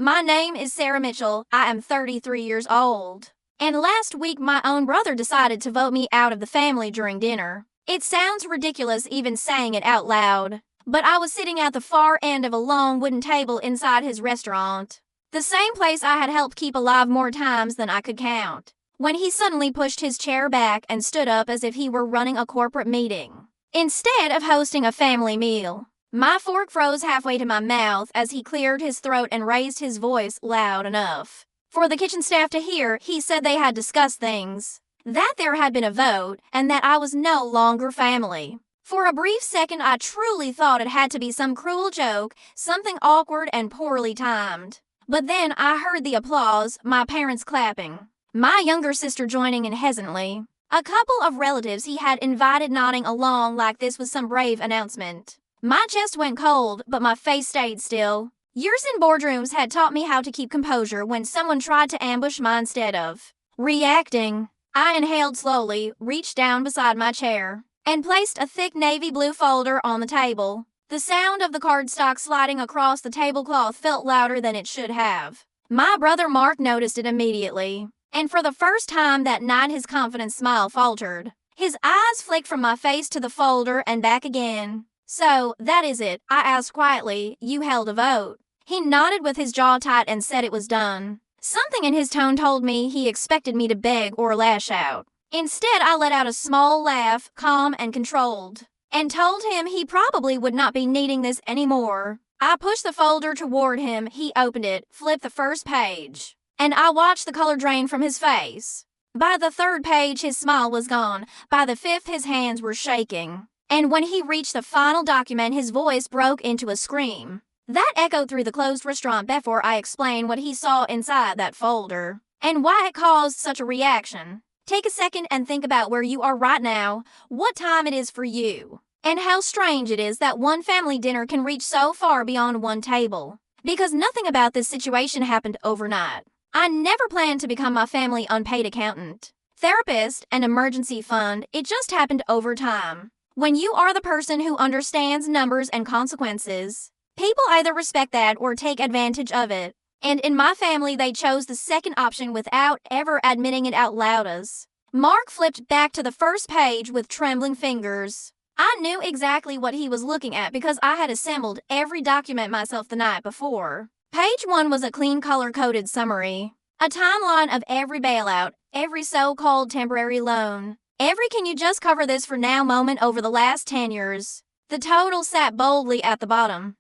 My name is Sarah Mitchell. I am 33 years old. And last week my own brother decided to vote me out of the family during dinner. It sounds ridiculous even saying it out loud, but I was sitting at the far end of a long wooden table inside his restaurant. The same place I had helped keep alive more times than I could count. When he suddenly pushed his chair back and stood up as if he were running a corporate meeting, instead of hosting a family meal. My fork froze halfway to my mouth as he cleared his throat and raised his voice loud enough for the kitchen staff to hear. He said they had discussed things, that there had been a vote, and that I was no longer family. For a brief second I truly thought it had to be some cruel joke, something awkward and poorly timed. But then I heard the applause, my parents clapping, my younger sister joining in hesitantly, a couple of relatives he had invited nodding along like this was some brave announcement. My chest went cold, but my face stayed still. Years in boardrooms had taught me how to keep composure when someone tried to ambush me instead of reacting. I inhaled slowly, reached down beside my chair, and placed a thick navy blue folder on the table. The sound of the cardstock sliding across the tablecloth felt louder than it should have. My brother Mark noticed it immediately, and for the first time that night his confident smile faltered. His eyes flicked from my face to the folder and back again. "So, that is it," I asked quietly. "You held a vote." He nodded with his jaw tight and said it was done. Something in his tone told me he expected me to beg or lash out. Instead, I let out a small laugh, calm and controlled, and told him he probably would not be needing this anymore. I pushed the folder toward him. He opened it, flipped the first page, and I watched the color drain from his face. By the third page, his smile was gone. By the fifth, his hands were shaking. And when he reached the final document, his voice broke into a scream that echoed through the closed restaurant before I explained what he saw inside that folder and why it caused such a reaction. Take a second and think about where you are right now, what time it is for you, and how strange it is that one family dinner can reach so far beyond one table. Because nothing about this situation happened overnight. I never planned to become my family unpaid accountant, therapist, and emergency fund. It just happened over time. When you are the person who understands numbers and consequences, people either respect that or take advantage of it. And in my family, they chose the second option without ever admitting it out loud. As Mark flipped back to the first page with trembling fingers, I knew exactly what he was looking at because I had assembled every document myself the night before. Page 1 was a clean color-coded summary, a timeline of every bailout, every so-called temporary loan, every "can you just cover this for now" moment over the last 10 years. The total sat boldly at the bottom.